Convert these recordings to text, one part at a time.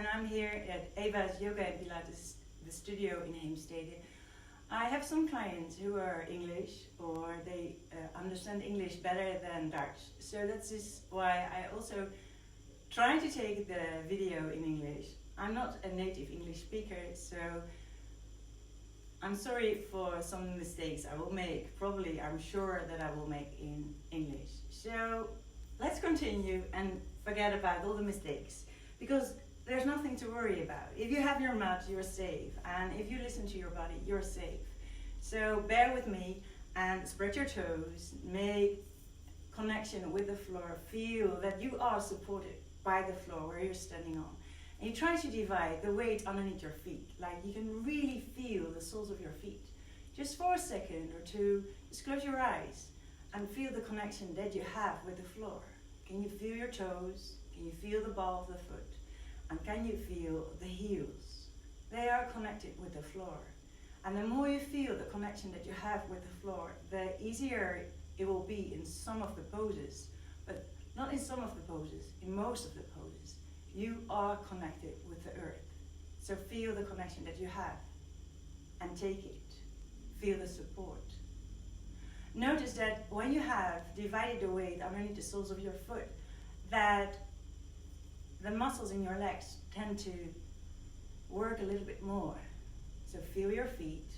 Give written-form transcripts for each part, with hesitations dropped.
and I'm here at EVA'Z Yoga and Pilates, the studio in Heemstede. I have some clients who are English, or they understand English better than Dutch. So that's why I also try to take the video in English. I'm not a native English speaker, so I'm sorry for some mistakes I will make. Probably, I'm sure that I will make in English. So let's continue and forget about all the mistakes, because there's nothing to worry about. If you have your mat, you're safe, and if you listen to your body, you're safe. So bear with me and spread your toes, make connection with the floor, feel that you are supported by the floor where you're standing on. And you try to divide the weight underneath your feet, like you can really feel the soles of your feet. Just for a second or two, just close your eyes and feel the connection that you have with the floor. Can you feel your toes? Can you feel the ball of the foot? And can you feel the heels? They are connected with the floor. And the more you feel the connection that you have with the floor, the easier it will be in some of the poses. But not in some of the poses, in most of the poses. You are connected with the earth. So feel the connection that you have and take it. Feel the support. Notice that when you have divided the weight underneath the soles of your foot, that the muscles in your legs tend to work a little bit more. So feel your feet,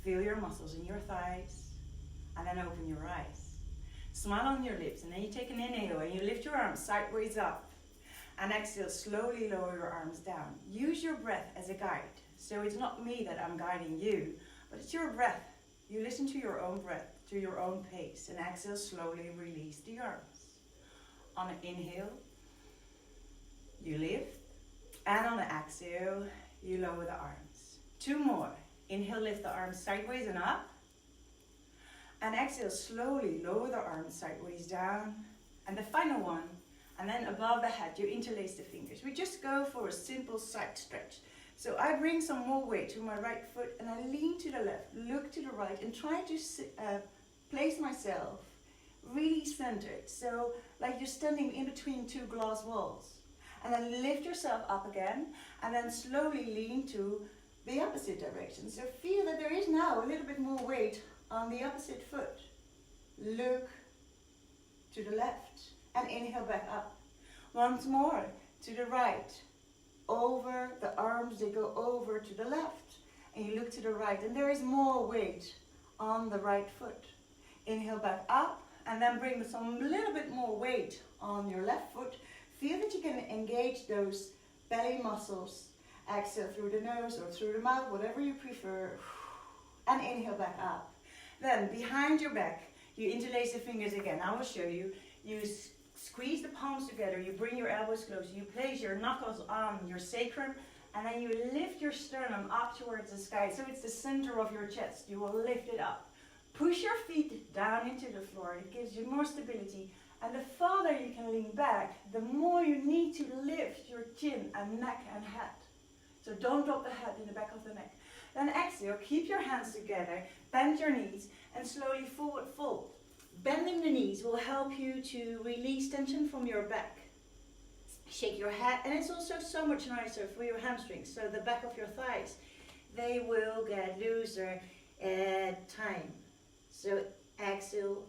feel your muscles in your thighs, and then open your eyes. Smile on your lips, and then you take an inhale and you lift your arms sideways up. And exhale, slowly lower your arms down. Use your breath as a guide. So it's not me that I'm guiding you, but it's your breath. You listen to your own breath, to your own pace, and exhale, slowly release the arms. On an inhale, you lift, and on an exhale, you lower the arms. 2 more. Inhale, lift the arms sideways and up, and exhale, slowly lower the arms sideways down. And the final one, and then above the head, you interlace the fingers. We just go for a simple side stretch. So I bring some more weight to my right foot, and I lean to the left, look to the right, and try to place myself really centered. So like you're standing in between 2 glass walls. And then lift yourself up again, and then slowly lean to the opposite direction. So feel that there is now a little bit more weight on the opposite foot. Look to the left, and inhale back up. Once more, to the right. Over the arms, they go over to the left. And you look to the right, and there is more weight on the right foot. Inhale back up, and then bring some little bit more weight on your left foot. Feel that you can engage those belly muscles. Exhale through the nose or through the mouth, whatever you prefer. And inhale back up. Then behind your back, you interlace the fingers again. I will show you. You squeeze the palms together. You bring your elbows closer. You place your knuckles on your sacrum. And then you lift your sternum up towards the sky. So it's the center of your chest. You will lift it up. Push your feet down into the floor. It gives you more stability. And the farther you can lean back, the more you need to lift your chin and neck and head. So don't drop the head in the back of the neck. Then exhale, keep your hands together, bend your knees, and slowly forward fold. Bending the knees will help you to release tension from your back. Shake your head, and it's also so much nicer for your hamstrings. So the back of your thighs, they will get looser at time. So exhale,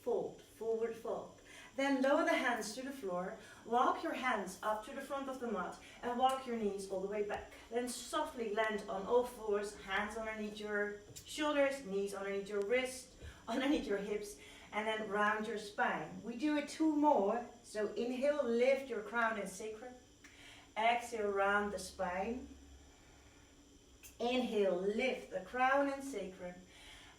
fold, forward fold. Then lower the hands to the floor, walk your hands up to the front of the mat, and walk your knees all the way back. Then softly land on all fours, hands underneath your shoulders, knees underneath your wrists, underneath your hips, and then round your spine. We do it 2 more. So inhale, lift your crown and sacrum. Exhale, round the spine. Inhale, lift the crown and sacrum.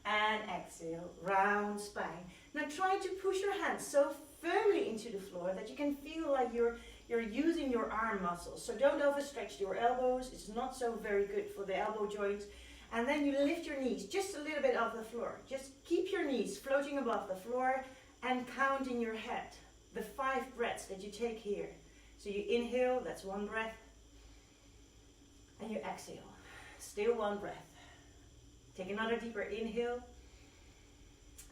And exhale, round spine. Now try to push your hands so firmly into the floor that you can feel like you're using your arm muscles. So don't overstretch your elbows. It's not so very good for the elbow joints. And then you lift your knees just a little bit off the floor. Just keep your knees floating above the floor and count in your head the 5 breaths that you take here. So you inhale, that's 1 breath. And you exhale, still 1 breath. Take another deeper inhale.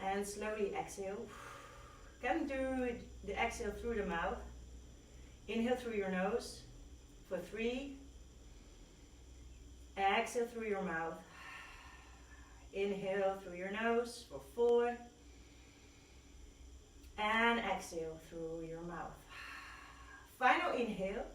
And slowly exhale. Can do the exhale through the mouth. Inhale through your nose. for 3. Exhale through your mouth. Inhale through your nose for 4. And exhale through your mouth. Final inhale.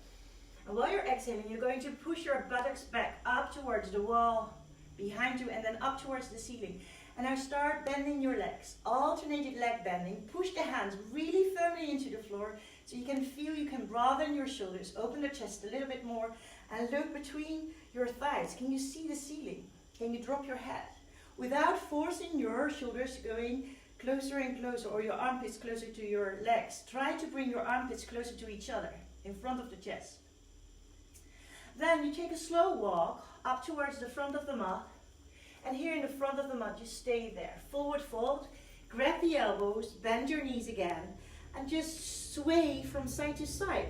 And while you're exhaling, you're going to push your buttocks back up towards the wall behind you and then up towards the ceiling. And now start bending your legs. Alternated leg bending. Push the hands really firmly into the floor so you can feel you can broaden your shoulders, open the chest a little bit more, and look between your thighs. Can you see the ceiling? Can you drop your head? Without forcing your shoulders going closer and closer, or your armpits closer to your legs. Try to bring your armpits closer to each other in front of the chest. Then you take a slow walk up towards the front of the mat. And here in the front of the mat, you stay there. Forward fold, grab the elbows, bend your knees again, and just sway from side to side.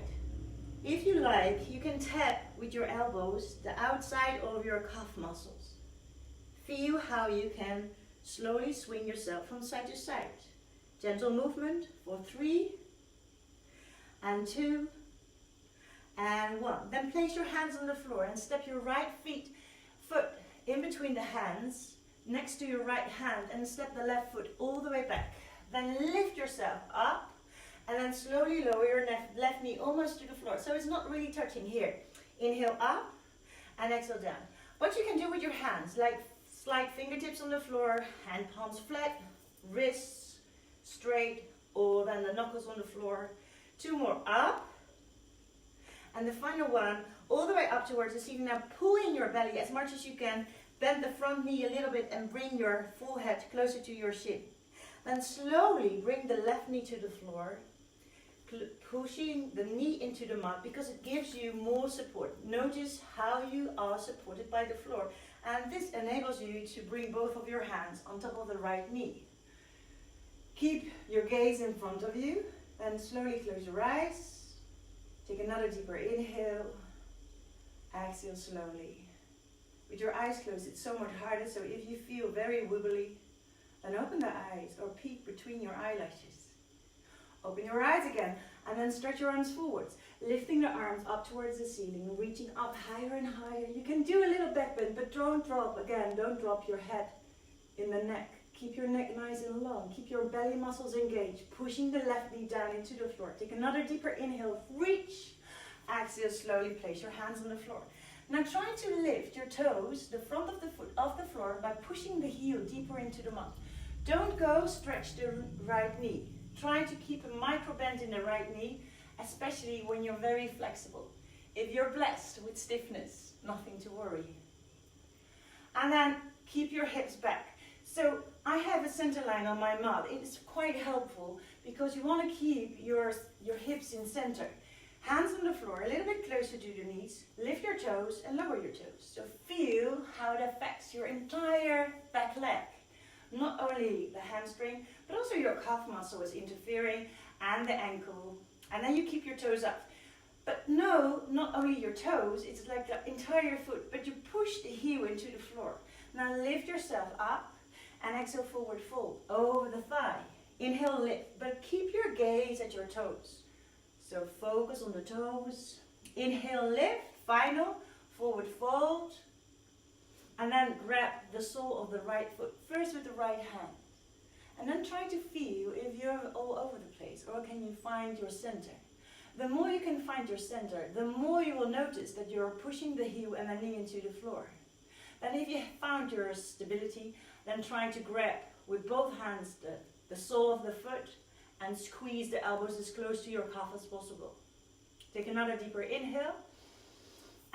If you like, you can tap with your elbows the outside of your calf muscles. Feel how you can slowly swing yourself from side to side. Gentle movement for 3, and 2, and 1. Then place your hands on the floor and step your right foot in between the hands next to your right hand and step the left foot all the way back. Then lift yourself up and then slowly lower your left knee almost to the floor. So it's not really touching here. Inhale up and exhale down. What you can do with your hands, like slide fingertips on the floor, hand palms flat, wrists straight, or then the knuckles on the floor. 2 more, up. And the final one, all the way up towards the ceiling. Now pull in your belly as much as you can. Bend the front knee a little bit and bring your full head closer to your shin. Then slowly bring the left knee to the floor, pushing the knee into the mat because it gives you more support. Notice how you are supported by the floor. And this enables you to bring both of your hands on top of the right knee. Keep your gaze in front of you and slowly close your eyes. Take another deeper inhale. Exhale slowly. With your eyes closed, it's so much harder. So if you feel very wibbly, then open the eyes or peek between your eyelashes. Open your eyes again and then stretch your arms forwards, lifting the arms up towards the ceiling, reaching up higher and higher. You can do a little back bend, but don't drop again. Don't drop your head in the neck. Keep your neck nice and long. Keep your belly muscles engaged, pushing the left knee down into the floor. Take another deeper inhale, reach. Exhale, slowly place your hands on the floor. Now try to lift your toes, the front of the foot off the floor by pushing the heel deeper into the mat. Don't go stretch the right knee. Try to keep a micro bend in the right knee, especially when you're very flexible. If you're blessed with stiffness, nothing to worry. And then keep your hips back. So I have a center line on my mat. It's quite helpful because you want to keep your hips in center. Hands on the floor, a little bit closer to the knees. Lift your toes and lower your toes. So feel how it affects your entire back leg. Not only the hamstring, but also your calf muscle is interfering and the ankle. And then you keep your toes up. But no, not only your toes, it's like the entire foot, but you push the heel into the floor. Now lift yourself up and exhale, forward fold over the thigh. Inhale, lift, but keep your gaze at your toes. So focus on the toes. Inhale, lift, final, forward fold. And then grab the sole of the right foot, first with the right hand. And then try to feel if you're all over the place, or can you find your center. The more you can find your center, the more you will notice that you're pushing the heel and the knee into the floor. Then if you found your stability, then try to grab with both hands the sole of the foot and squeeze the elbows as close to your calf as possible. Take another deeper inhale.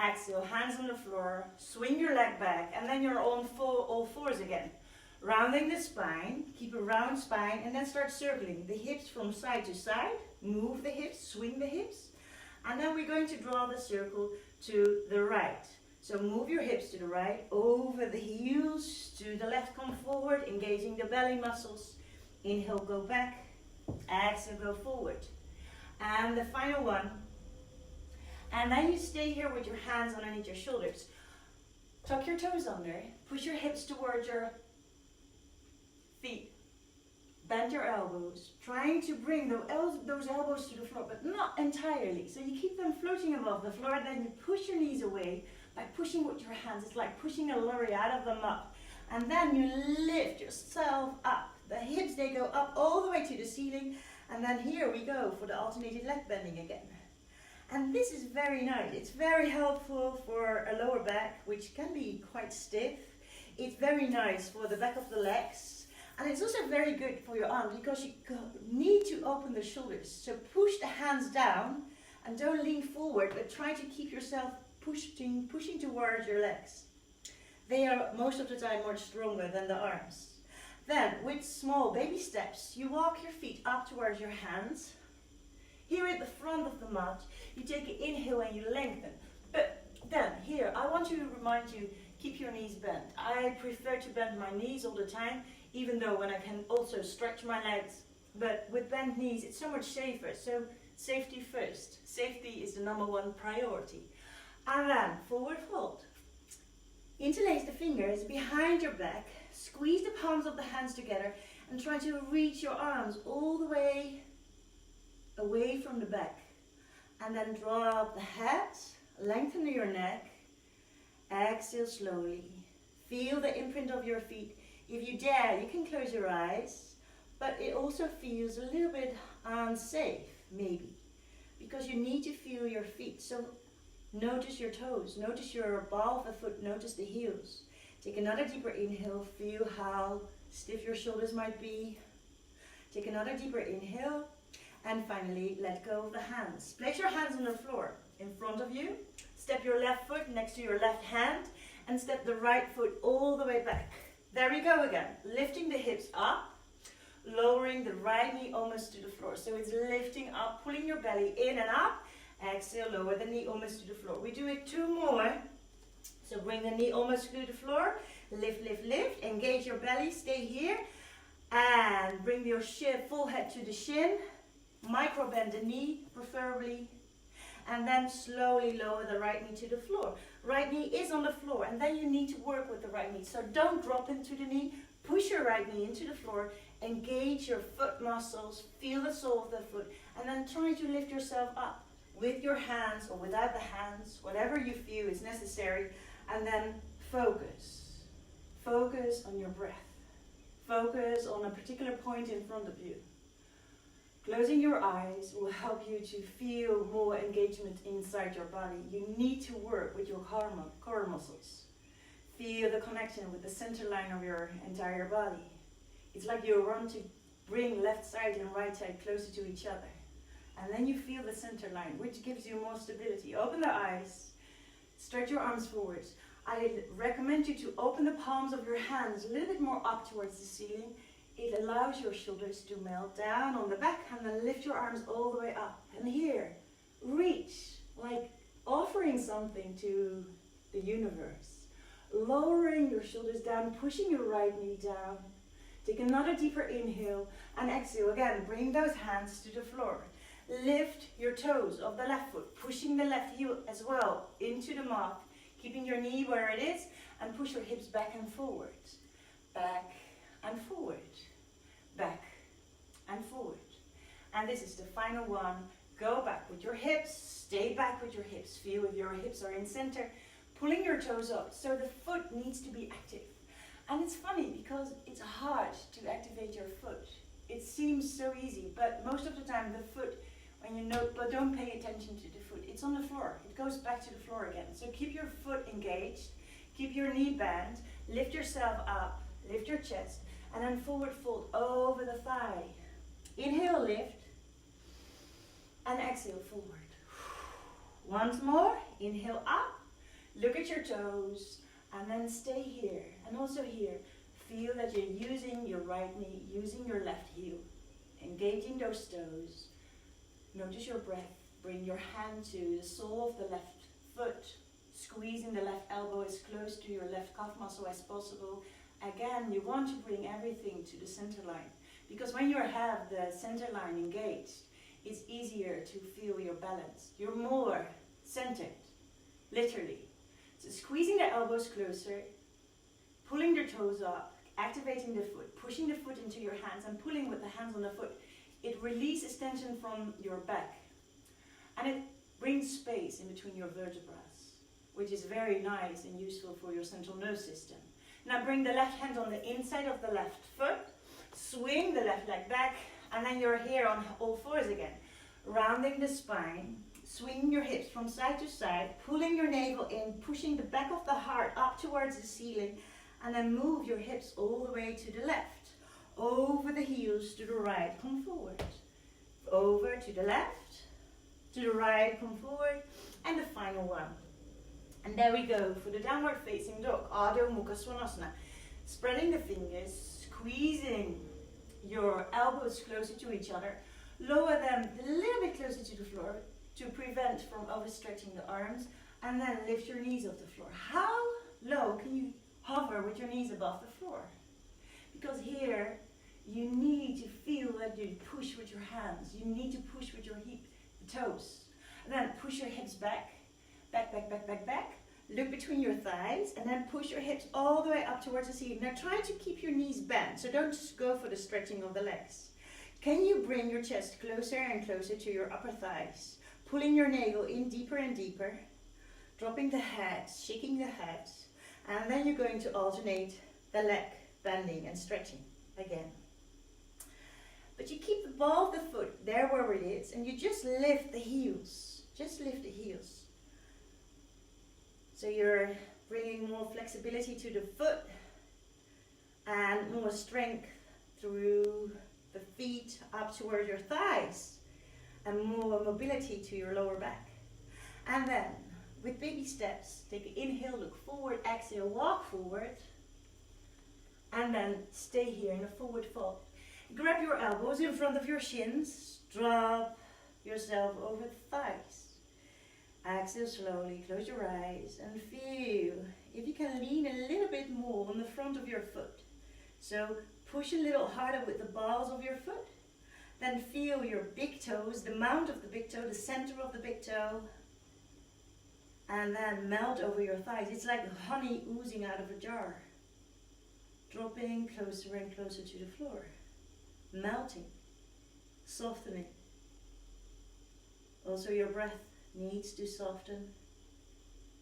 Exhale, hands on the floor, swing your leg back, and then you're on all fours again. Rounding the spine, keep a round spine, and then start circling the hips from side to side. Move the hips, swing the hips, and then we're going to draw the circle to the right. So move your hips to the right, over the heels, to the left, come forward, engaging the belly muscles. Inhale, go back. Exhale, go forward. And the final one. And then you stay here with your hands underneath your shoulders. Tuck your toes under, push your hips towards your feet. Bend your elbows, trying to bring those elbows to the floor, but not entirely. So you keep them floating above the floor, then you push your knees away by pushing with your hands. It's like pushing a lorry out of the mud. And then you lift yourself up. The hips, they go up all the way to the ceiling. And then here we go for the alternated leg bending again. And this is very nice. It's very helpful for a lower back, which can be quite stiff. It's very nice for the back of the legs. And it's also very good for your arms because you need to open the shoulders. So push the hands down and don't lean forward, but try to keep yourself pushing towards your legs. They are most of the time much stronger than the arms. Then with small baby steps, you walk your feet up towards your hands. Here at the front of the mat, you take an inhale and you lengthen. But then here, I want to remind you, keep your knees bent. I prefer to bend my knees all the time, even though when I can also stretch my legs. But with bent knees, it's so much safer. So safety first. Safety is the #1 priority. And then forward fold. Interlace the fingers behind your back. Squeeze the palms of the hands together and try to reach your arms all the way away from the back. And then drop the head, lengthen your neck. Exhale slowly. Feel the imprint of your feet. If you dare, you can close your eyes, but it also feels a little bit unsafe, maybe, because you need to feel your feet. So notice your toes, notice your ball of the foot, notice the heels. Take another deeper inhale, feel how stiff your shoulders might be. Take another deeper inhale, and finally let go of the hands. Place your hands on the floor in front of you. Step your left foot next to your left hand, and step the right foot all the way back. There we go again, lifting the hips up, lowering the right knee almost to the floor. So it's lifting up, pulling your belly in and up. Exhale, lower the knee almost to the floor. We do it 2 more. So bring the knee almost to the floor. Lift, lift, lift. Engage your belly, stay here. And bring your full head to the shin. Micro bend the knee, preferably. And then slowly lower the right knee to the floor. Right knee is on the floor, and then you need to work with the right knee. So don't drop into the knee. Push your right knee into the floor. Engage your foot muscles. Feel the sole of the foot. And then try to lift yourself up with your hands or without the hands, whatever you feel is necessary. And then focus. Focus on your breath. Focus on a particular point in front of you. Closing your eyes will help you to feel more engagement inside your body. You need to work with your core muscles. Feel the connection with the center line of your entire body. It's like you want to bring left side and right side closer to each other. And then you feel the center line, which gives you more stability. Open the eyes, stretch your arms forwards. I recommend you to open the palms of your hands a little bit more up towards the ceiling. It allows your shoulders to melt down on the back, and then lift your arms all the way up. And here, reach, like offering something to the universe. Lowering your shoulders down, pushing your right knee down. Take another deeper inhale and exhale. Again, bring those hands to the floor. Lift your toes of the left foot, pushing the left heel as well into the mat, keeping your knee where it is, and push your hips back and forward. Back and forward. Back and forward. And this is the final one. Go back with your hips, stay back with your hips. Feel if your hips are in center, pulling your toes up. So the foot needs to be active. And it's funny because it's hard to activate your foot. It seems so easy, but most of the time the foot, when you know, but don't pay attention to the foot. It's on the floor. It goes back to the floor again. So keep your foot engaged, keep your knee bent, lift yourself up, lift your chest, and then forward fold over the thigh. Inhale, lift, and exhale, forward. Once more, inhale up, look at your toes, and then stay here. And also here, feel that you're using your right knee, using your left heel, engaging those toes. Notice your breath. Bring your hand to the sole of the left foot, squeezing the left elbow as close to your left calf muscle as possible. Again, you want to bring everything to the center line, because when you have the center line engaged, it's easier to feel your balance. You're more centered, literally. So squeezing the elbows closer, pulling the toes up, activating the foot, pushing the foot into your hands and pulling with the hands on the foot. It releases tension from your back and it brings space in between your vertebrae, which is very nice and useful for your central nervous system. Now bring the left hand on the inside of the left foot, swing the left leg back, and then you're here on all fours again. Rounding the spine, swinging your hips from side to side, pulling your navel in, pushing the back of the heart up towards the ceiling, and then move your hips all the way to the left. Over the heels to the right, come forward. Over to the left, to the right, come forward, and the final one. And there we go for the downward facing dog, Adho Mukha Svanasana. Spreading the fingers, squeezing your elbows closer to each other, lower them a little bit closer to the floor to prevent from overstretching the arms, and then lift your knees off the floor. How low can you hover with your knees above the floor? Because here you need to feel that you push with your hands, you need to push with your toes, and then push your hips back, back, back, back, back, back. Look between your thighs and then push your hips all the way up towards the ceiling. Now try to keep your knees bent, so don't just go for the stretching of the legs. Can you bring your chest closer and closer to your upper thighs? Pulling your navel in deeper and deeper, dropping the head, shaking the head, and then you're going to alternate the leg bending and stretching again. But you keep the ball of the foot there where it is, and you just lift the heels. Just lift the heels. So you're bringing more flexibility to the foot and more strength through the feet up towards your thighs and more mobility to your lower back. And then with baby steps, take an inhale, look forward, exhale, walk forward, and then stay here in a forward fold. Grab your elbows in front of your shins, drop yourself over the thighs. Exhale slowly, close your eyes and feel if you can lean a little bit more on the front of your foot. So push a little harder with the balls of your foot. Then feel your big toes, the mount of the big toe, the center of the big toe. And then melt over your thighs. It's like honey oozing out of a jar. Dropping closer and closer to the floor. Melting, softening. Also your breath needs to soften.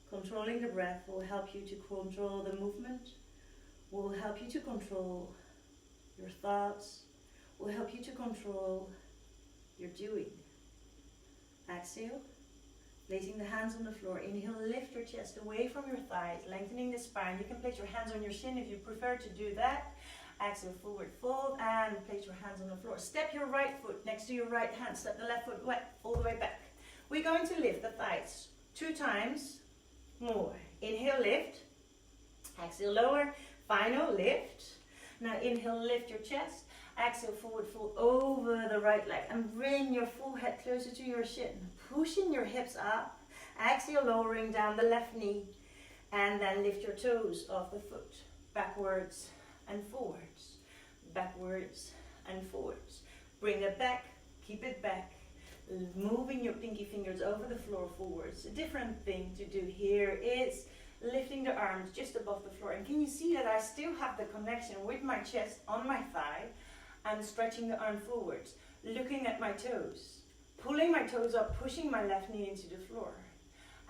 Controlling the breath will help you to control the movement, will help you to control your thoughts, will help you to control your doing. Exhale, placing the hands on the floor. Inhale, lift your chest away from your thighs, lengthening the spine. You can place your hands on your shin if you prefer to do that. Exhale, forward fold, and place your hands on the floor. Step your right foot next to your right hand. Step the left foot all the way back. We're going to lift the thighs 2 times more. Inhale, lift. Exhale, lower. Final, lift. Now inhale, lift your chest. Exhale, forward fold over the right leg and bring your forehead closer to your shin. Pushing your hips up. Exhale, lowering down the left knee. And then lift your toes off the foot. Backwards and forwards. Backwards and forwards. Bring it back. Keep it back. Moving your pinky fingers over the floor forwards. A different thing to do here is lifting the arms just above the floor. And can you see that I still have the connection with my chest on my thigh and stretching the arm forwards, looking at my toes, pulling my toes up, pushing my left knee into the floor.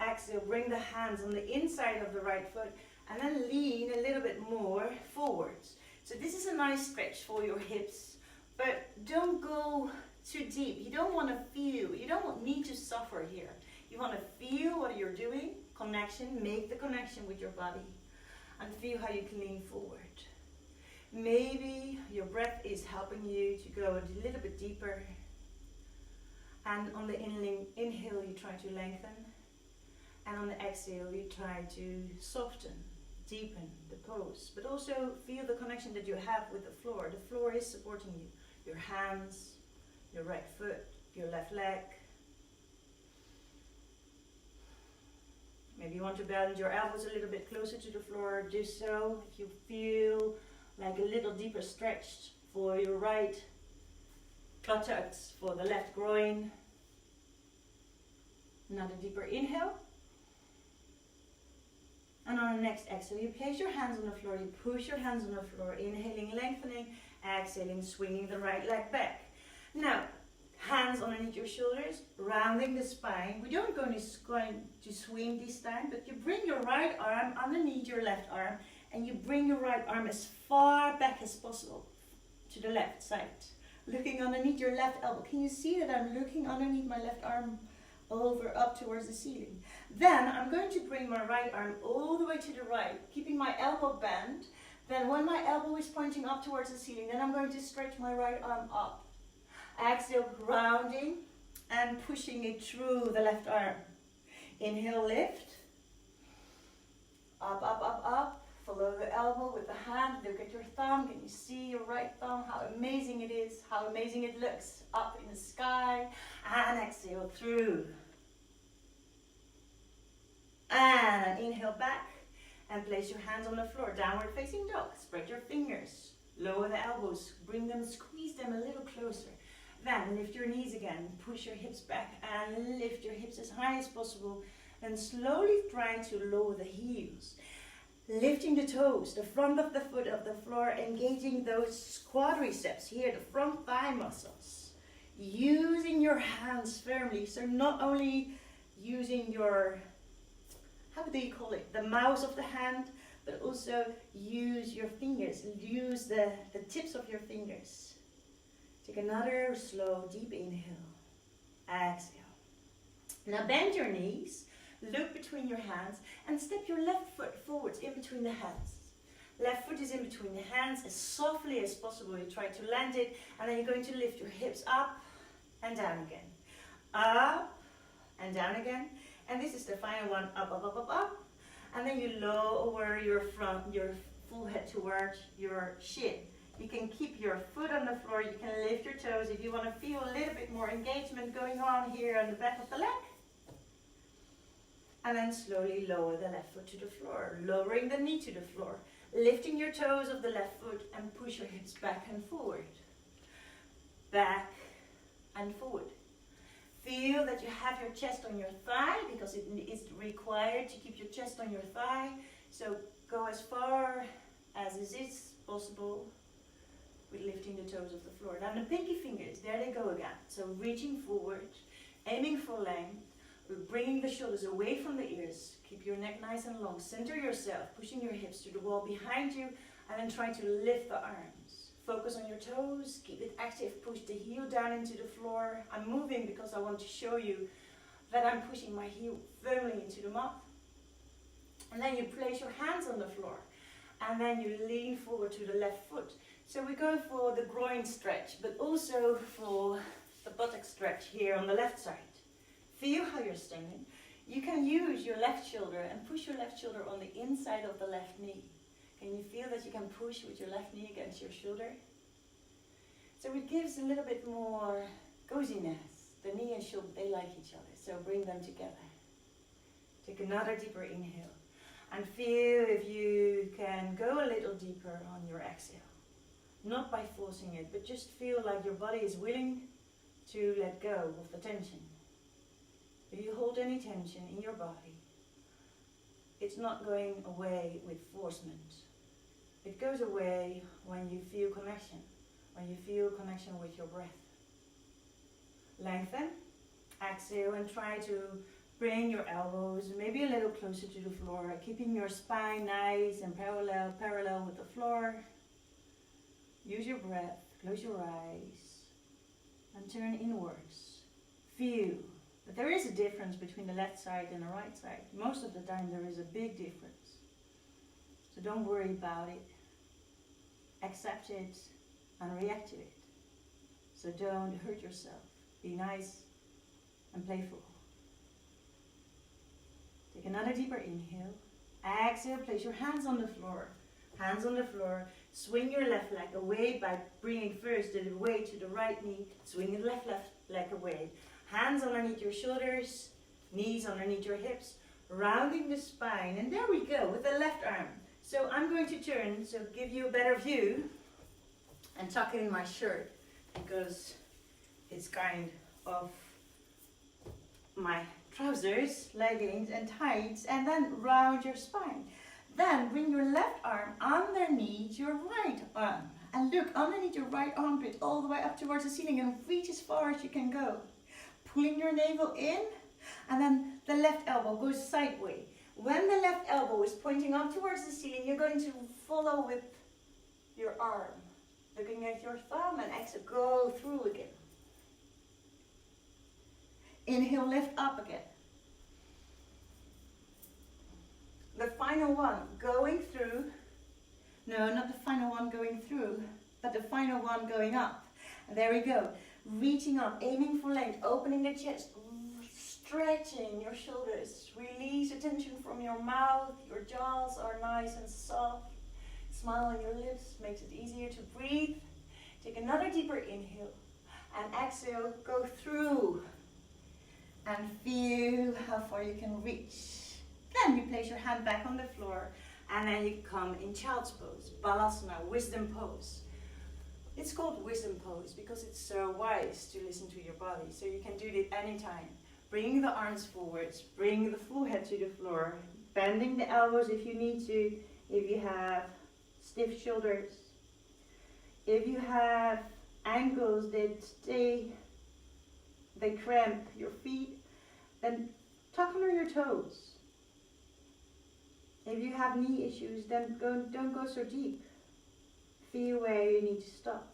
Exhale, bring the hands on the inside of the right foot and then lean a little bit more forwards. So this is a nice stretch for your hips, but don't go too deep. You don't want to feel, you don't need to suffer here. You want to feel what you're doing, connection, make the connection with your body and feel how you can lean forward. Maybe your breath is helping you to go a little bit deeper, and on the inhale you try to lengthen, and on the exhale you try to soften, deepen the pose, but also feel the connection that you have with the floor. The floor is supporting you, your hands, your right foot, your left leg. Maybe you want to bend your elbows a little bit closer to the floor. Do so. If you feel like a little deeper stretch for your right buttocks, for the left groin. Another deeper inhale. And on the next exhale, you place your hands on the floor, you push your hands on the floor, inhaling, lengthening, exhaling, swinging the right leg back. Now, hands underneath your shoulders, rounding the spine. We don't going to swing this time, but you bring your right arm underneath your left arm, and you bring your right arm as far back as possible to the left side. Looking underneath your left elbow. Can you see that I'm looking underneath my left arm over up towards the ceiling? Then I'm going to bring my right arm all the way to the right, keeping my elbow bent. Then when my elbow is pointing up towards the ceiling, then I'm going to stretch my right arm up. Exhale, grounding and pushing it through the left arm. Inhale, lift. Up, up, up, up. Follow the elbow with the hand. Look at your thumb. Can you see your right thumb? How amazing it is. How amazing it looks. Up in the sky. And exhale through. And inhale back. And place your hands on the floor. Downward facing dog. Spread your fingers. Lower the elbows. Bring them, squeeze them a little closer. Then lift your knees again. Push your hips back. And lift your hips as high as possible. And slowly try to lower the heels. Lifting the toes, the front of the foot of the floor, engaging those quadriceps here, the front thigh muscles. Using your hands firmly, so not only using your, how do you call it, the mouse of the hand, but also use your fingers, use the tips of your fingers. Take another slow, deep inhale, exhale. Now bend your knees. Look between your hands and step your left foot forwards in between the hands. Left foot is in between the hands as softly as possible. You try to land it, and then you're going to lift your hips up and down again. Up and down again. And this is the final one, up, up, up, up, up. And then you lower your full head towards your shin. You can keep your foot on the floor. You can lift your toes if you want to feel a little bit more engagement going on here on the back of the leg. And then slowly lower the left foot to the floor, lowering the knee to the floor, lifting your toes of the left foot and push your hips back and forward. Back and forward. Feel that you have your chest on your thigh because it is required to keep your chest on your thigh. So go as far as is possible with lifting the toes of the floor. Now the pinky fingers, there they go again. So reaching forward, aiming for length. We're bringing the shoulders away from the ears. Keep your neck nice and long. Center yourself, pushing your hips to the wall behind you, and then try to lift the arms. Focus on your toes, keep it active. Push the heel down into the floor. I'm moving because I want to show you that I'm pushing my heel firmly into the mat. And then you place your hands on the floor. And then you lean forward to the left foot. So we go for the groin stretch, but also for the buttock stretch here on the left side. Feel how you're standing. You can use your left shoulder and push your left shoulder on the inside of the left knee. Can you feel that you can push with your left knee against your shoulder? So it gives a little bit more coziness. The knee and shoulder, they like each other. So bring them together. Take another deeper inhale. And feel if you can go a little deeper on your exhale. Not by forcing it, but just feel like your body is willing to let go of the tension. If you hold any tension in your body, it's not going away with forcement. It goes away when you feel connection, when you feel connection with your breath. Lengthen, exhale, and try to bring your elbows maybe a little closer to the floor, keeping your spine nice and parallel with the floor. Use your breath, close your eyes, and turn inwards. Feel. But there is a difference between the left side and the right side. Most of the time there is a big difference. So don't worry about it. Accept it and react to it. So don't hurt yourself. Be nice and playful. Take another deeper inhale. Exhale, place your hands on the floor. Hands on the floor. Swing your left leg away by bringing first the weight to the right knee. Swing the left leg away. Hands underneath your shoulders, knees underneath your hips, rounding the spine. And there we go with the left arm. So I'm going to turn, so give you a better view, and tuck in my shirt because it's kind of my trousers, leggings and tights, and then round your spine. Then bring your left arm underneath your right arm. And look underneath your right armpit all the way up towards the ceiling and reach as far as you can go. Pulling your navel in, and then the left elbow goes sideways. When the left elbow is pointing up towards the ceiling, you're going to follow with your arm. Looking at your thumb and exhale, go through again. Inhale, lift up again. The final one, going through. No, not the final one going through, but the final one going up. And there we go. Reaching up, aiming for length, opening the chest, stretching your shoulders. Release the tension from your mouth. Your jaws are nice and soft. Smile on your lips makes it easier to breathe. Take another deeper inhale and exhale, go through and feel how far you can reach. Then you place your hand back on the floor and then you come in child's pose, balasana, wisdom pose. It's called wisdom pose because it's so wise to listen to your body. So you can do it anytime. Bring the arms forwards, bring the full head to the floor, bending the elbows if you need to, if you have stiff shoulders. If you have ankles that they cramp your feet, then tuck under your toes. If you have knee issues, then don't go so deep. Feel where you need to stop.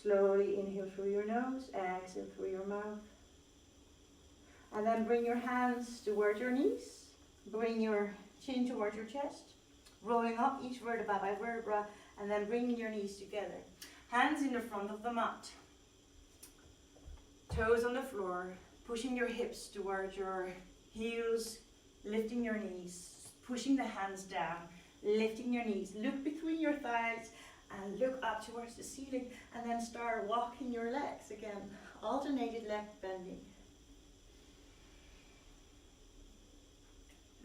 Slowly inhale through your nose, exhale through your mouth. And then bring your hands towards your knees. Bring your chin towards your chest. Rolling up each vertebra by vertebra, and then bringing your knees together. Hands in the front of the mat. Toes on the floor, pushing your hips towards your heels, lifting your knees, pushing the hands down, lifting your knees. Look between your thighs and look up towards the ceiling, and then start walking your legs again. Alternated leg bending.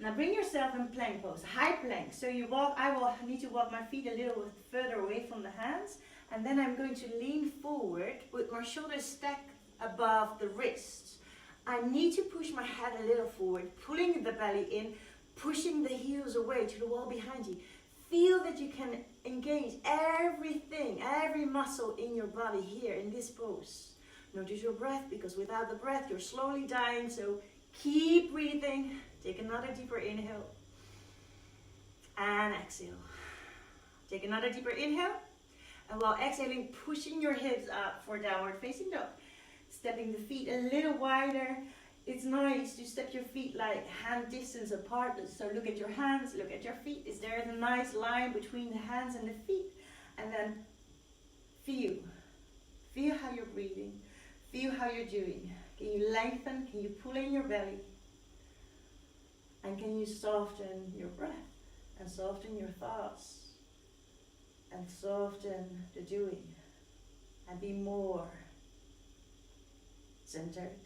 Now bring yourself in plank pose, high plank. So you walk, I will need to walk my feet a little bit further away from the hands. And then I'm going to lean forward with my shoulders stacked above the wrists. I need to push my head a little forward, pulling the belly in, pushing the heels away to the wall behind you. Feel that you can engage everything, every muscle in your body here in this pose. Notice your breath, because without the breath you're slowly dying. So keep breathing. Take another deeper inhale and exhale. Take another deeper inhale, and while exhaling, pushing your hips up for downward facing dog. Stepping the feet a little wider. It's nice to step your feet like hand distance apart. So look at your hands, look at your feet. Is there a nice line between the hands and the feet? And then feel how you're breathing. Feel how you're doing. Can you lengthen? Can you pull in your belly? And can you soften your breath and soften your thoughts and soften the doing and be more centered.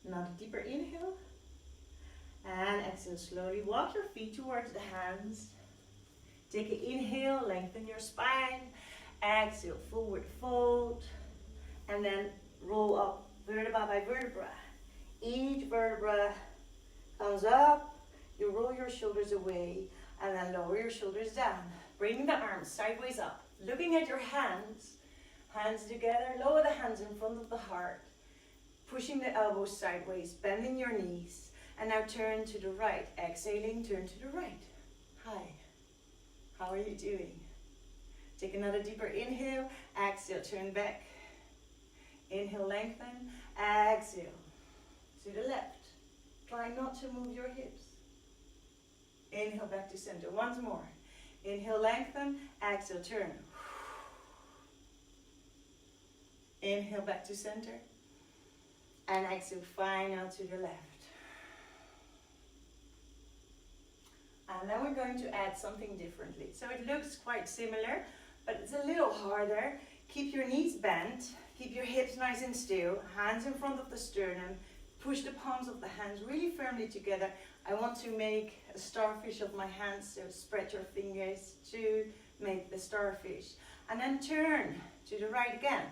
Another deeper inhale and exhale slowly. Walk your feet towards the hands. Take an inhale, lengthen your spine. Exhale, forward fold. And then roll up vertebra by vertebra. Each vertebra comes up. You roll your shoulders away and then lower your shoulders down. Bring the arms sideways up. Looking at your hands. Hands together. Lower the hands in front of the heart. Pushing the elbows sideways. Bending your knees. And now turn to the right. Exhaling, turn to the right. Hi. How are you doing? Take another deeper inhale. Exhale, turn back. Inhale, lengthen. Exhale. To the left. Try not to move your hips. Inhale, back to center. Once more. Inhale, lengthen. Exhale, turn. Inhale, back to center. And exhale, final to the left. And then we're going to add something differently. So it looks quite similar, but it's a little harder. Keep your knees bent. Keep your hips nice and still. Hands in front of the sternum. Push the palms of the hands really firmly together. I want to make a starfish of my hands, so spread your fingers to make the starfish. And then turn to the right again.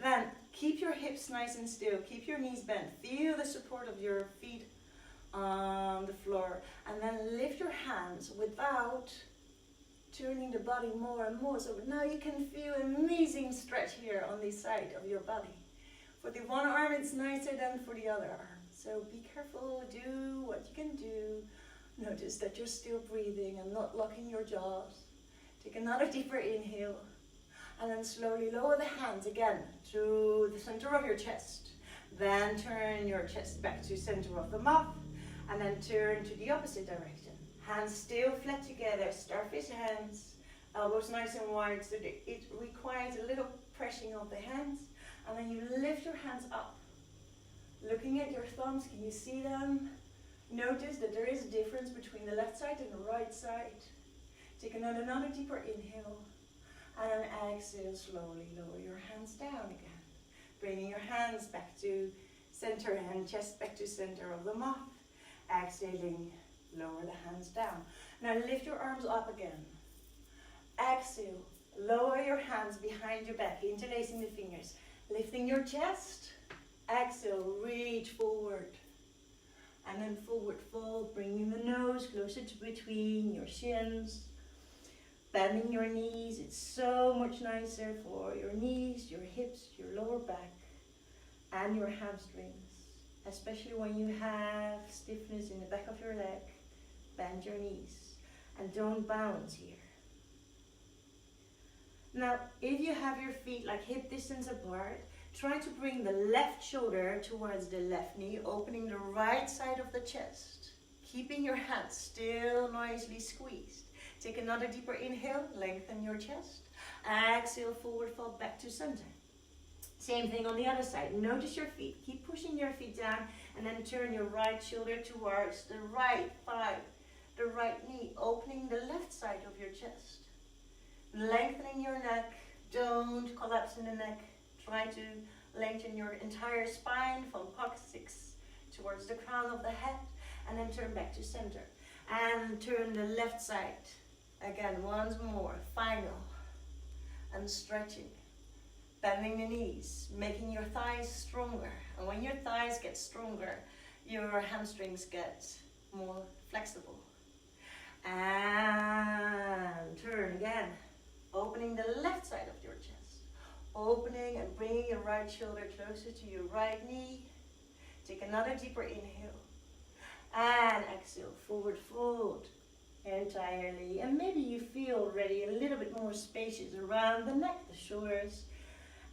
Then Keep your hips nice and still. Keep your knees bent. Feel the support of your feet on the floor. And then lift your hands without turning the body more and more. So now you can feel amazing stretch here on this side of your body. For the one arm, it's nicer than for the other arm. So be careful, do what you can do. Notice that you're still breathing and not locking your jaws. Take another deeper inhale. And then slowly lower the hands again to the center of your chest. Then turn your chest back to center of the mat. And then turn to the opposite direction. Hands still flat together, starfish hands. Elbows nice and wide, so that it requires a little pressing of the hands. And then you lift your hands up. Looking at your thumbs, can you see them? Notice that there is a difference between the left side and the right side. Take another deeper inhale. And then exhale, slowly lower your hands down again. Bringing your hands back to center and chest back to center of the mat. Exhaling, lower the hands down. Now lift your arms up again. Exhale, lower your hands behind your back, interlacing the fingers. Lifting your chest. Exhale, reach forward. And then forward fold, bringing the nose closer to between your shins. Bending your knees, it's so much nicer for your knees, your hips, your lower back, and your hamstrings. Especially when you have stiffness in the back of your leg, bend your knees. And don't bounce here. Now, if you have your feet like hip distance apart, try to bring the left shoulder towards the left knee, opening the right side of the chest. Keeping your hands still nicely squeezed. Take another deeper inhale, lengthen your chest. Exhale, forward fold back to center. Same thing on the other side. Notice your feet. Keep pushing your feet down and then turn your right shoulder towards the right thigh, the right knee, opening the left side of your chest. Lengthening your neck. Don't collapse in the neck. Try to lengthen your entire spine from coccyx towards the crown of the head and then turn back to center. And turn the left side. Again, once more. Final. And stretching. Bending the knees, making your thighs stronger. And when your thighs get stronger, your hamstrings get more flexible. And turn again. Opening the left side of your chest. Opening and bringing your right shoulder closer to your right knee. Take another deeper inhale. And exhale, forward fold entirely. And maybe you feel already a little bit more spacious around the neck, the shoulders,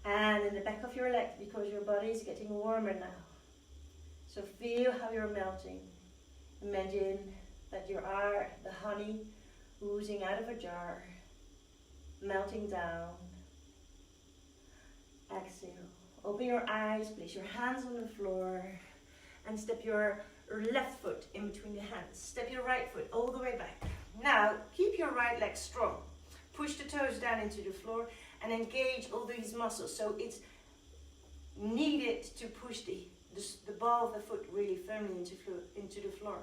and in the back of your leg, because your body is getting warmer now. So feel how you're melting. Imagine that you are the honey oozing out of a jar, melting down. Exhale. Open your eyes, place your hands on the floor, and step your left foot in between the hands. Step your right foot all the way back. Now, keep your right leg strong. Push the toes down into the floor and engage all these muscles. So it's needed to push the ball of the foot really firmly into the floor.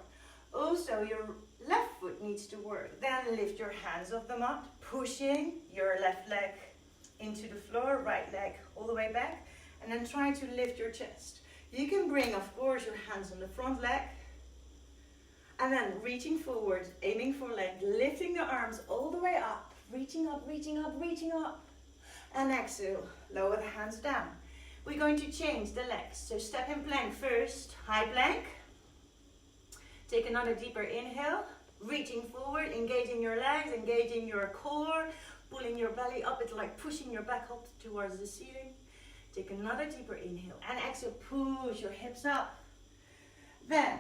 Also, your left foot needs to work. Then lift your hands off the mat, pushing your left leg into the floor, right leg all the way back, and then try to lift your chest. You can bring, of course, your hands on the front leg, and then reaching forward, aiming for length, lifting the arms all the way up, reaching up, reaching up, reaching up, and exhale, lower the hands down. We're going to change the legs, so step in plank first, high plank. Take another deeper inhale, reaching forward, engaging your legs, engaging your core, pulling your belly up. It's like pushing your back up towards the ceiling. Take another deeper inhale and exhale, push your hips up. Then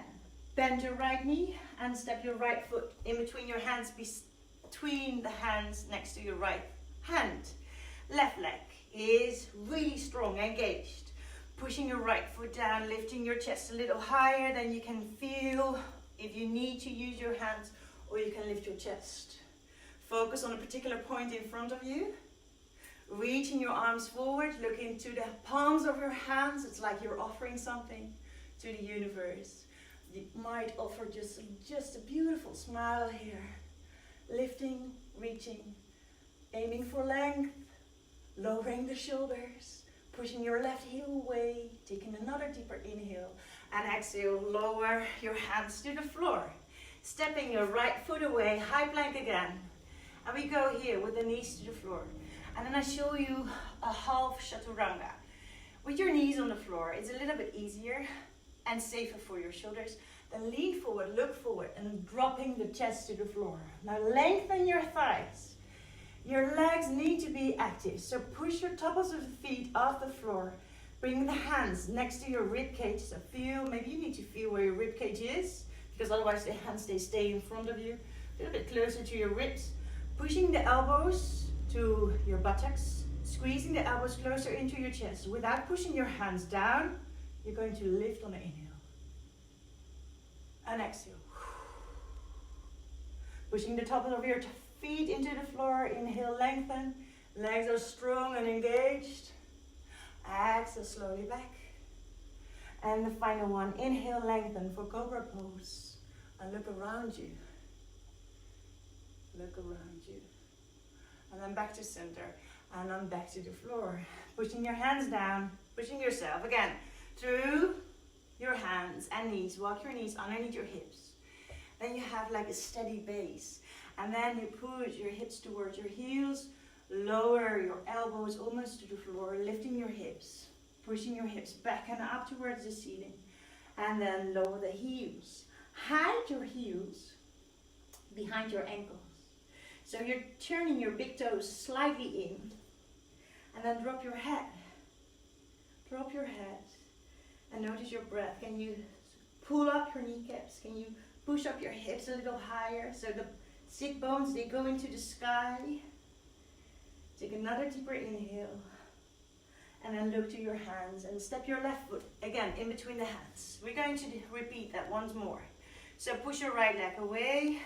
bend your right knee and step your right foot in between your hands, between the hands next to your right hand. Left leg is really strong, engaged. Pushing your right foot down, lifting your chest a little higher than you can feel. If you need to use your hands, or you can lift your chest. Focus on a particular point in front of you. Reaching your arms forward, look into the palms of your hands. It's like you're offering something to the universe. You might offer just a beautiful smile here. Lifting, reaching, aiming for length, lowering the shoulders, Pushing your left heel away, taking another deeper inhale, and exhale, lower your hands to the floor. Stepping your right foot away, high plank again. And we go here with the knees to the floor. And then I show you a half chaturanga. With your knees on the floor, it's a little bit easier and safer for your shoulders. Then lean forward, look forward, and dropping the chest to the floor. Now lengthen your thighs. Your legs need to be active, so push your tops of the feet off the floor. Bring the hands next to your rib cage. So feel, maybe you need to feel where your rib cage is, because otherwise the hands stay in front of you. A little bit closer to your ribs. Pushing the elbows to your buttocks. Squeezing the elbows closer into your chest. Without pushing your hands down, you're going to lift on the inhale. And exhale. Pushing the tops of your feet into the floor. Inhale, lengthen. Legs are strong and engaged. Exhale, slowly back. And the final one. Inhale, lengthen for Cobra pose. And look around you. Look around you. And then back to center. And then back to the floor. Pushing your hands down. Pushing yourself again through your hands and knees. Walk your knees underneath your hips. Then you have like a steady base. And then you push your hips towards your heels. Lower your elbows almost to the floor. Lifting your hips. Pushing your hips back and up towards the ceiling. And then lower the heels. Hide your heels behind your ankles. So you're turning your big toes slightly in. And then drop your head. Drop your head. And notice your breath. Can you pull up your kneecaps? Can you push up your hips a little higher? So the sit bones, they go into the sky. Take another deeper inhale. And then look to your hands. And step your left foot, again, in between the hands. We're going to repeat that once more. So push your right leg away.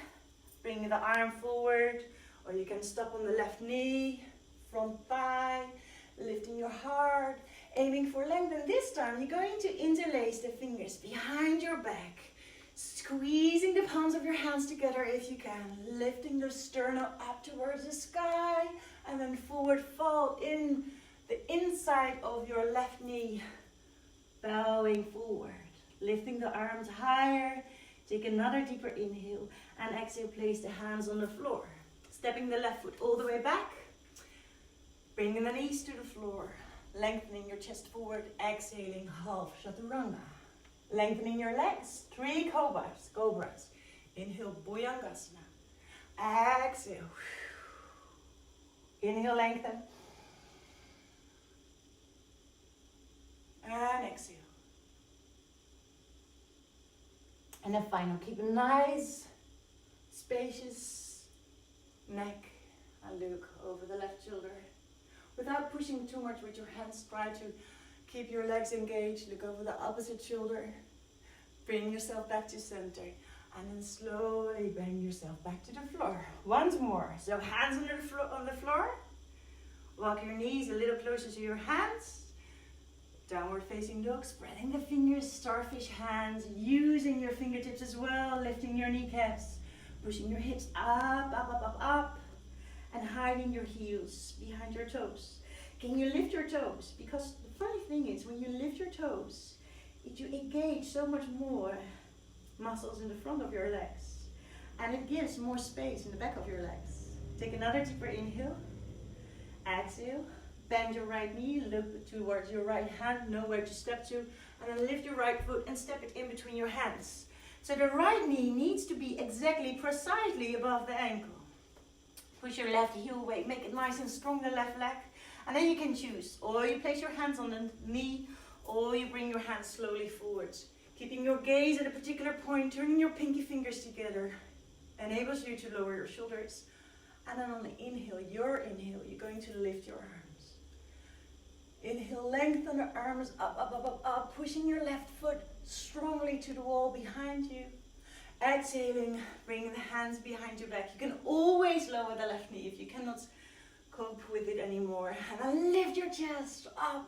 Bring the arm forward. Or you can stop on the left knee. Front thigh. Lifting your heart. Aiming for length. And this time you're going to interlace the fingers behind your back. Squeezing the palms of your hands together if you can. Lifting the sternum up towards the sky. And then forward fold in the inside of your left knee. Bowing forward. Lifting the arms higher. Take another deeper inhale. And exhale, place the hands on the floor. Stepping the left foot all the way back. Bringing the knees to the floor. Lengthening your chest forward. Exhaling, half chaturanga. Lengthening your legs. 3 cobras. Inhale, Bhujangasana. Exhale. Inhale, lengthen. And exhale. And then final, keep a nice, spacious neck. And look over the left shoulder. Without pushing too much with your hands, try to keep your legs engaged. Look over the opposite shoulder. Bring yourself back to center. And then slowly bring yourself back to the floor. Once more. So hands on the floor. Walk your knees a little closer to your hands. Downward facing dog. Spreading the fingers, starfish hands. Using your fingertips as well. Lifting your kneecaps. Pushing your hips up, up, up, up, up. And hiding your heels behind your toes. Can you lift your toes? Because the funny thing is, when you lift your toes, you engage so much more muscles in the front of your legs. And it gives more space in the back of your legs. Take another deeper inhale. Exhale. Bend your right knee, look towards your right hand, know where to step to. And then lift your right foot and step it in between your hands. So the right knee needs to be exactly, precisely above the ankle. Push your left heel away, make it nice and strong, the left leg. And then you can choose, or you place your hands on the knee, or you bring your hands slowly forwards. Keeping your gaze at a particular point, turning your pinky fingers together, enables you to lower your shoulders. And then on the inhale, you're going to lift your arms. Inhale, lengthen the arms up, up, up, up, up, pushing your left foot strongly to the wall behind you. Exhaling, bringing the hands behind your back. You can always lower the left knee if you cannot cope with it anymore. And then lift your chest up,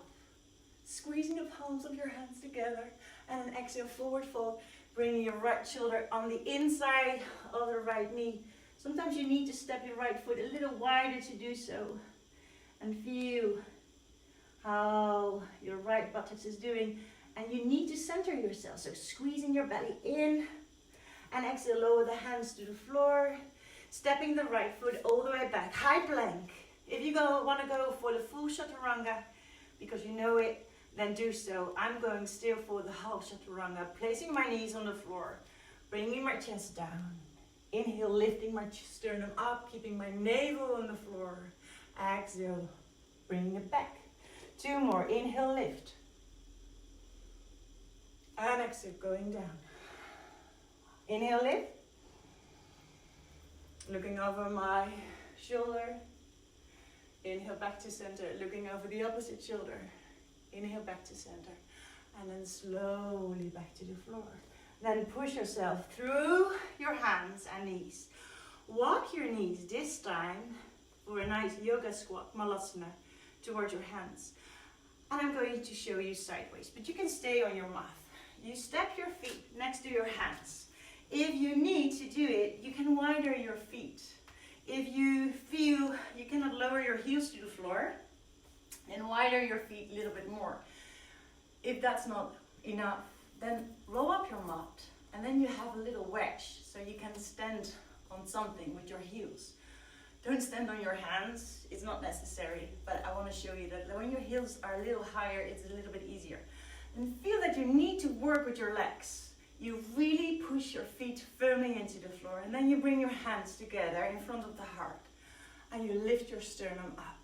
squeezing the palms of your hands together. And then exhale, forward fold, bringing your right shoulder on the inside of the right knee. Sometimes you need to step your right foot a little wider to do so. And feel how your right buttocks is doing. And you need to center yourself. So squeezing your belly in and exhale, lower the hands to the floor. Stepping the right foot all the way back, high plank. If you want to go for the full chaturanga, because you know it, then do so. I'm going still for the half chaturanga, placing my knees on the floor, bringing my chest down. Inhale, lifting my sternum up, keeping my navel on the floor. Exhale, bringing it back. 2 more, inhale, lift. And exhale, going down. Inhale, lift. Looking over my shoulder. Inhale, back to center. Looking over the opposite shoulder. Inhale, back to center. And then slowly back to the floor. Then push yourself through your hands and knees. Walk your knees this time for a nice yoga squat, malasana, towards your hands. And I'm going to show you sideways, but you can stay on your mat. You step your feet next to your hands. If you need to do it, you can widen your feet. If you feel you cannot lower your heels to the floor, then widen your feet a little bit more. If that's not enough, then roll up your mat, and then you have a little wedge, so you can stand on something with your heels. Don't stand on your hands, it's not necessary, but I want to show you that when your heels are a little higher, it's a little bit easier. And feel that you need to work with your legs. You really push your feet firmly into the floor, and then you bring your hands together in front of the heart, and you lift your sternum up.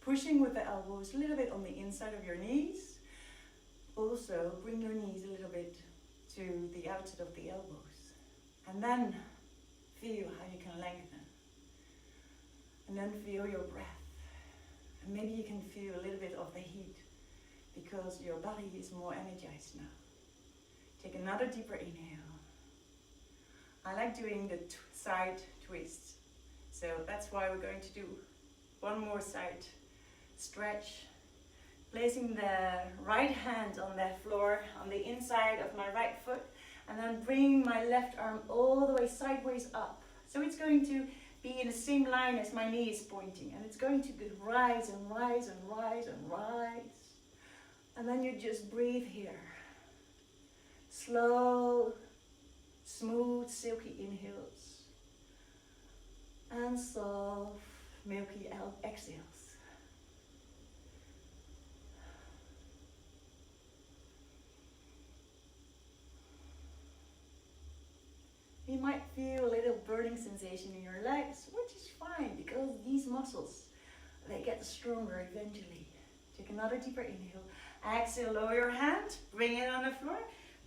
Pushing with the elbows a little bit on the inside of your knees. Also, bring your knees a little bit to the outside of the elbows. And then feel how you can lengthen. And then feel your breath. And maybe you can feel a little bit of the heat because your body is more energized now. Take another deeper inhale. I like doing the side twists. So that's why we're going to do one more side stretch. Placing the right hand on the floor, on the inside of my right foot, and then bringing my left arm all the way sideways up. So it's going to be in the same line as my knee is pointing, and it's going to rise and rise and rise and rise. And then you just breathe here. Slow, smooth, silky inhales, and soft, milky exhales. You might feel a little burning sensation in your legs, which is fine because these muscles, they get stronger eventually. Take another deeper inhale. Exhale, lower your hand, bring it on the floor,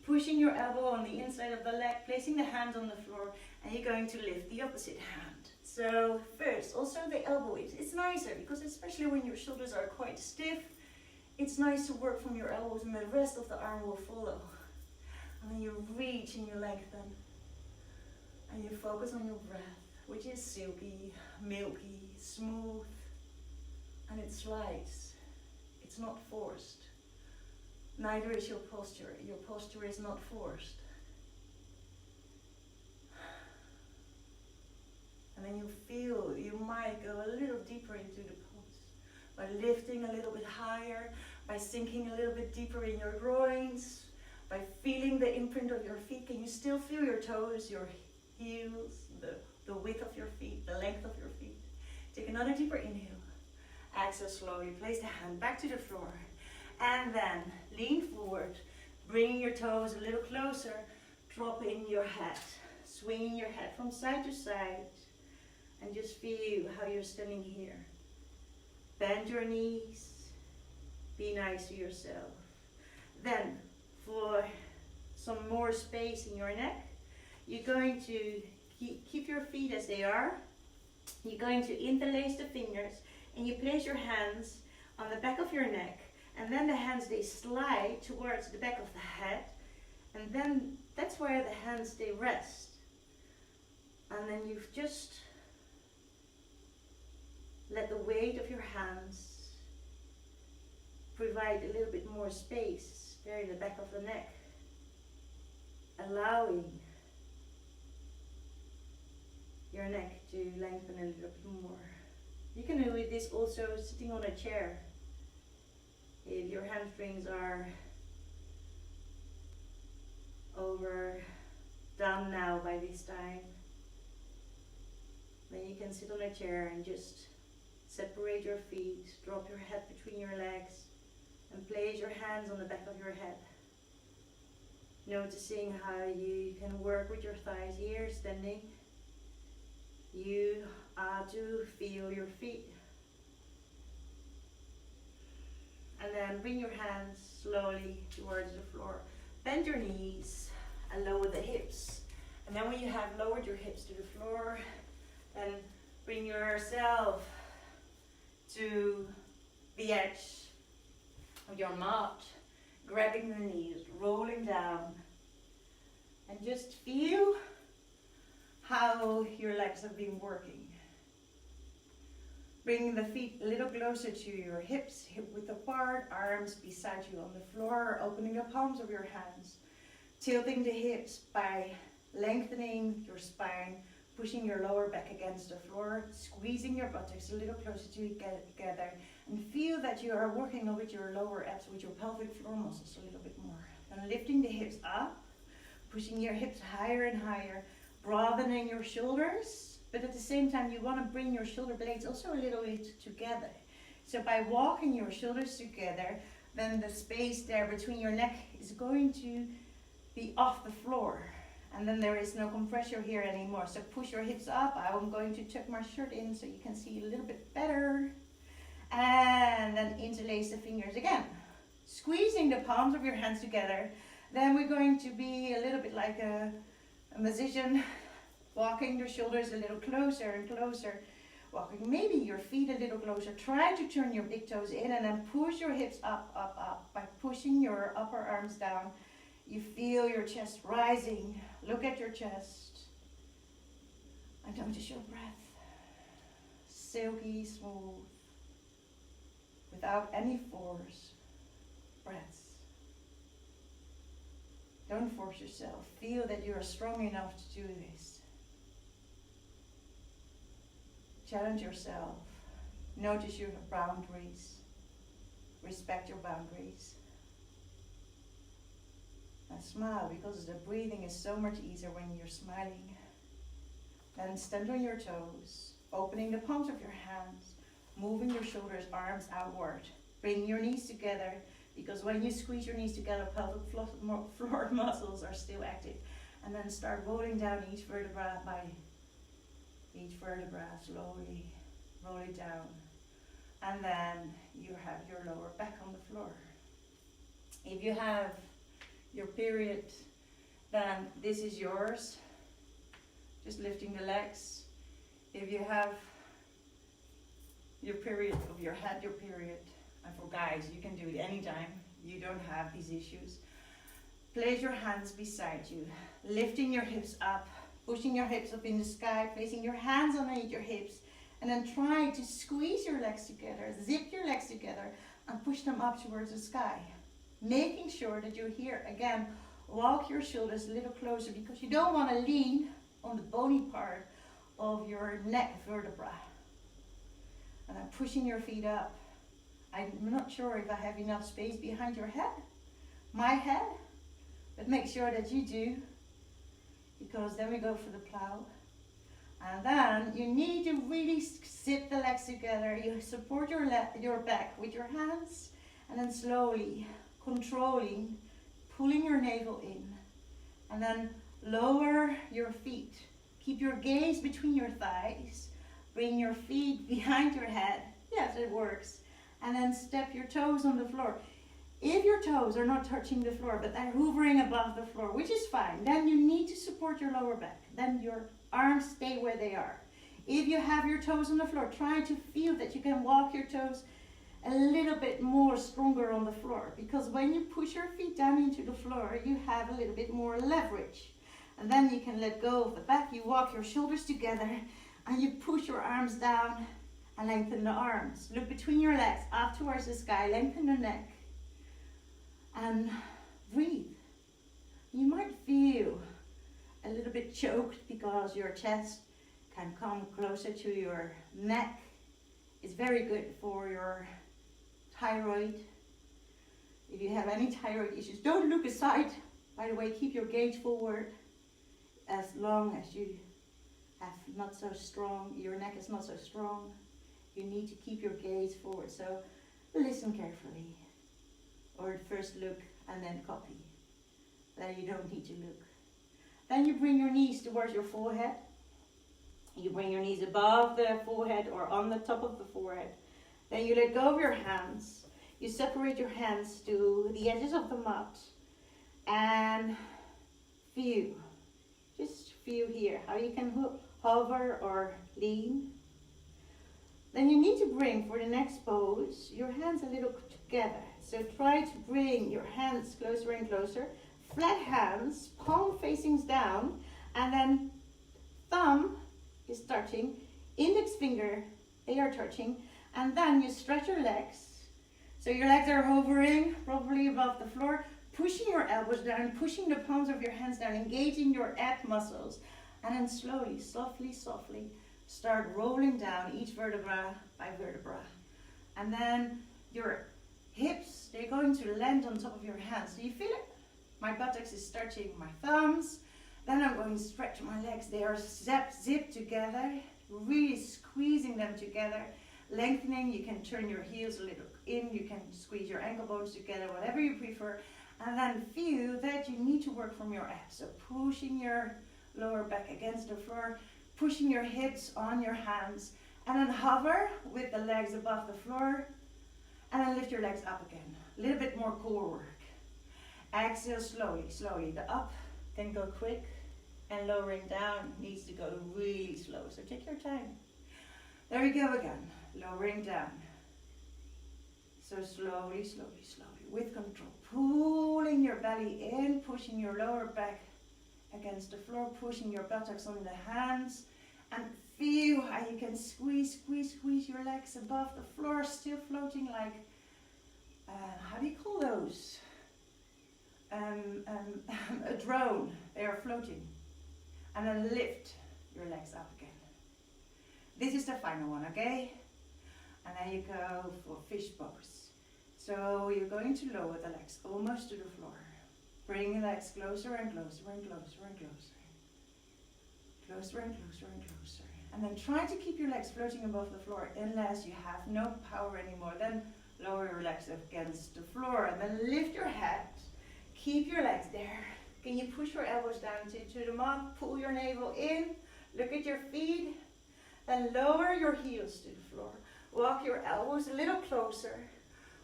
pushing your elbow on the inside of the leg, placing the hand on the floor, and you're going to lift the opposite hand. So first, also the elbow, it's nicer because especially when your shoulders are quite stiff, it's nice to work from your elbows and the rest of the arm will follow. And then you reach and you lengthen. And you focus on your breath, which is silky, milky, smooth, and it slides. It's not forced. Neither is your posture. Your posture is not forced. And then you feel you might go a little deeper into the pose by lifting a little bit higher, by sinking a little bit deeper in your groins, by feeling the imprint of your feet. Can you still feel your toes, your heels, the width of your feet, the length of your feet? Take another deeper inhale. Exhale slowly. Place the hand back to the floor. And then lean forward, bringing your toes a little closer, dropping your head, swinging your head from side to side, and just feel how you're standing here. Bend your knees. Be nice to yourself. Then, for some more space in your neck, you're going to keep your feet as they are. You're going to interlace the fingers and you place your hands on the back of your neck, and then the hands, they slide towards the back of the head, and then that's where the hands, they rest. And then you've just let the weight of your hands provide a little bit more space there in the back of the neck, allowing your neck to lengthen a little bit more. You can do this also sitting on a chair. If your hamstrings are done now by this time, then you can sit on a chair and just separate your feet, drop your head between your legs, and place your hands on the back of your head. Noticing how you can work with your thighs here, standing. You are to feel your feet. And then bring your hands slowly towards the floor. Bend your knees and lower the hips. And then when you have lowered your hips to the floor, then bring yourself to the edge of your mat, grabbing the knees, rolling down, and just feel how your legs have been working. Bring the feet a little closer to your hips, hip width apart, arms beside you on the floor, opening the palms of your hands, tilting the hips by lengthening your spine, pushing your lower back against the floor, squeezing your buttocks a little closer together, and feel that you are working with your lower abs, with your pelvic floor muscles a little bit more. And lifting the hips up, pushing your hips higher and higher, broadening your shoulders, but at the same time you want to bring your shoulder blades also a little bit together. So by walking your shoulders together, then the space there between your neck is going to be off the floor. And then there is no compression here anymore. So push your hips up. I'm going to tuck my shirt in so you can see a little bit better. And then interlace the fingers again. Squeezing the palms of your hands together. Then we're going to be a little bit like a musician, walking your shoulders a little closer and closer. Walking maybe your feet a little closer. Try to turn your big toes in and then push your hips up, up, up. By pushing your upper arms down, you feel your chest rising. Look at your chest. And notice your breath. Silky, smooth. Without any force. Breaths. Don't force yourself. Feel that you are strong enough to do this. Challenge yourself. Notice your boundaries. Respect your boundaries. And smile, because the breathing is so much easier when you're smiling. Then stand on your toes, opening the palms of your hands, moving your shoulders, arms outward. Bring your knees together, because when you squeeze your knees together, pelvic floor muscles are still active. And then start rolling down each vertebra by each vertebra, slowly roll it down. And then you have your lower back on the floor. If you have your period, then this is yours. Just lifting the legs. If you have your period of your head, your period, and for guys, you can do it anytime. You don't have these issues. Place your hands beside you, lifting your hips up, pushing your hips up in the sky, placing your hands underneath your hips, and then try to squeeze your legs together, zip your legs together, and push them up towards the sky. Making sure that you're here. Again, walk your shoulders a little closer, because you don't want to lean on the bony part of your neck vertebra. And then pushing your feet up. I'm not sure if I have enough space behind your head, my head, but make sure that you do, because then we go for the plow. And then you need to really zip the legs together. You support your back with your hands, and then slowly controlling, pulling your navel in, and then lower your feet. Keep your gaze between your thighs. Bring your feet behind your head. Yes, it works. And then step your toes on the floor. If your toes are not touching the floor, but they're hovering above the floor, which is fine, then you need to support your lower back. Then your arms stay where they are. If you have your toes on the floor, try to feel that you can walk your toes a little bit more stronger on the floor, because when you push your feet down into the floor, you have a little bit more leverage. And then you can let go of the back. You walk your shoulders together and you push your arms down and lengthen the arms. Look between your legs, up towards the sky, lengthen the neck and breathe. You might feel a little bit choked because your chest can come closer to your neck. It's very good for your thyroid, If you have any thyroid issues, don't look aside. By the way, keep your gaze forward as long as you have not so strong, your neck is not so strong. You need to keep your gaze forward. So listen carefully. Or first look and then copy. Then you don't need to look. Then you bring your knees towards your forehead. You bring your knees above the forehead or on the top of the forehead. Then you let go of your hands. You separate your hands to the edges of the mat. And feel. Just feel here how you can hover or lean. Then you need to bring, for the next pose, your hands a little together. So try to bring your hands closer and closer. Flat hands, palm facing down, and then thumb is touching, index finger, they are touching, and then you stretch your legs. So your legs are hovering, probably above the floor, pushing your elbows down, pushing the palms of your hands down, engaging your ab muscles, and then slowly, softly, start rolling down each vertebra by vertebra. And then your hips, they're going to land on top of your hands. Do you feel it? My buttocks is touching my thumbs. Then I'm going to stretch my legs. They are zipped together, really squeezing them together, lengthening. You can turn your heels a little in. You can squeeze your ankle bones together, whatever you prefer. And then feel that you need to work from your abs. So pushing your lower back against the floor, pushing your hips on your hands, and then hover with the legs above the floor, and then lift your legs up again. A little bit more core work. Exhale slowly. The up can go quick, and lowering down needs to go really slow. So take your time. There we go again. Lowering down. So slowly, with control. Pulling your belly in, pushing your lower back against the floor, pushing your buttocks on the hands, and feel how you can squeeze your legs above the floor, still floating like, how do you call those? A drone. They are floating. And then lift your legs up again. This is the final one, okay? And then you go for fish pose. So you're going to lower the legs almost to the floor. Bring the legs closer and closer and closer and closer. Closer and closer and closer. And then try to keep your legs floating above the floor unless you have no power anymore. Then lower your legs against the floor and then lift your head. Keep your legs there. Can you push your elbows down to the mat? Pull your navel in. Look at your feet. Then lower your heels to the floor. Walk your elbows a little closer.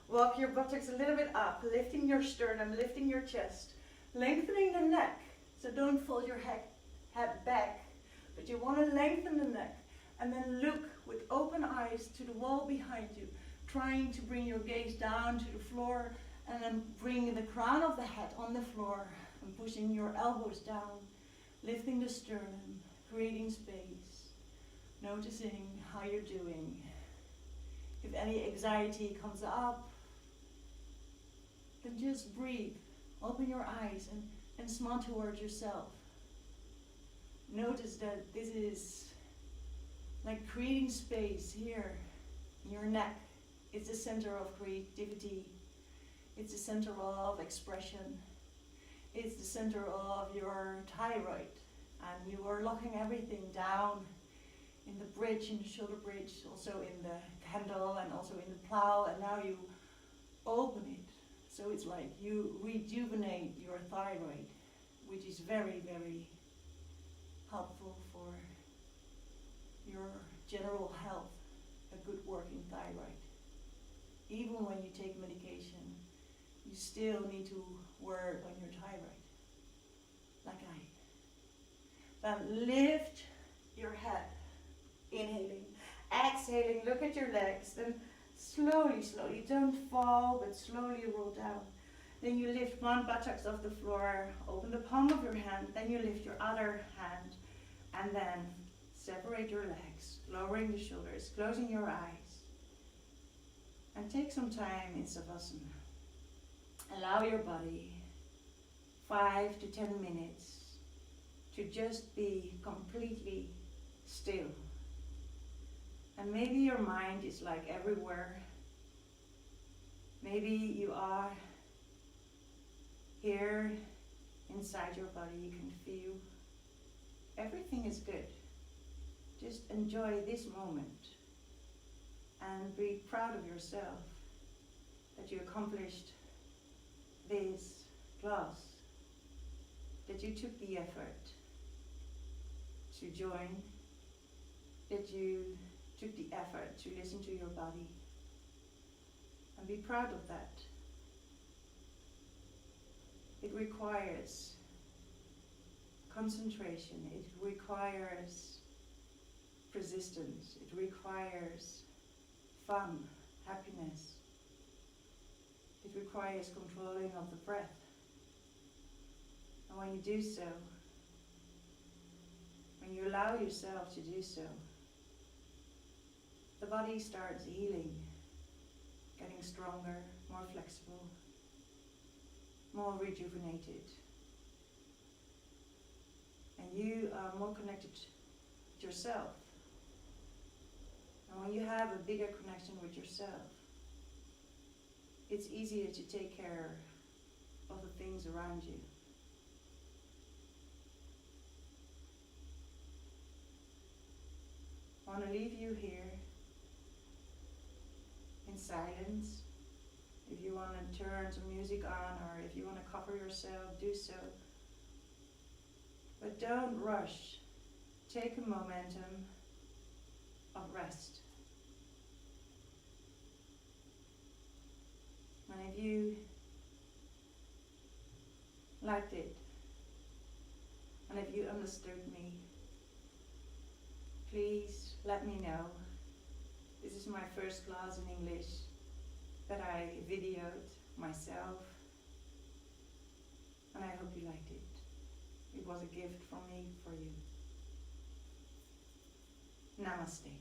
Walk your buttocks a little bit up, lifting your sternum, lifting your chest, lengthening the neck. So don't fold your head back, but you want to lengthen the neck. And then look with open eyes to the wall behind you, trying to bring your gaze down to the floor, and then bring the crown of the head on the floor, and pushing your elbows down, lifting the sternum, creating space, noticing how you're doing. If any anxiety comes up, then just breathe, open your eyes and smile towards yourself. Notice that this is like creating space here in your neck. It's the center of creativity. It's the center of expression. It's the center of your thyroid. And you are locking everything down in the bridge, in the shoulder bridge, also in the candle and also in the plow, and now you open it. So it's like you rejuvenate your thyroid, which is very, very helpful for your general health, a good working thyroid. Even when you take medication, you still need to work on your thyroid, like I. Then lift your head, inhaling, exhaling, look at your legs, then slowly, don't fall, but slowly roll down. Then you lift one buttocks off the floor, open the palm of your hand, then you lift your other hand, and then separate your legs, lowering the shoulders, closing your eyes, and take some time in Savasana. Allow your body 5 to 10 minutes to just be completely still. And maybe your mind is like everywhere. Maybe you are Here, inside your body, you can feel everything is good. Just enjoy this moment and be proud of yourself that you accomplished this class, that you took the effort to join, that you took the effort to listen to your body, and be proud of that. It requires concentration, it requires persistence, it requires fun, happiness. It requires controlling of the breath. And when you do so, when you allow yourself to do so, the body starts healing, getting stronger, more flexible, more rejuvenated. And you are more connected with yourself. And when you have a bigger connection with yourself, it's easier to take care of the things around you. I want to leave you here in silence. If you want to turn some music on, or if you want to cover yourself, do so. But don't rush. Take a momentum of rest. And if you liked it, and if you understood me, please let me know. This is my first class in English that I videoed myself, and I hope you liked it. It was a gift from me for you. Namaste.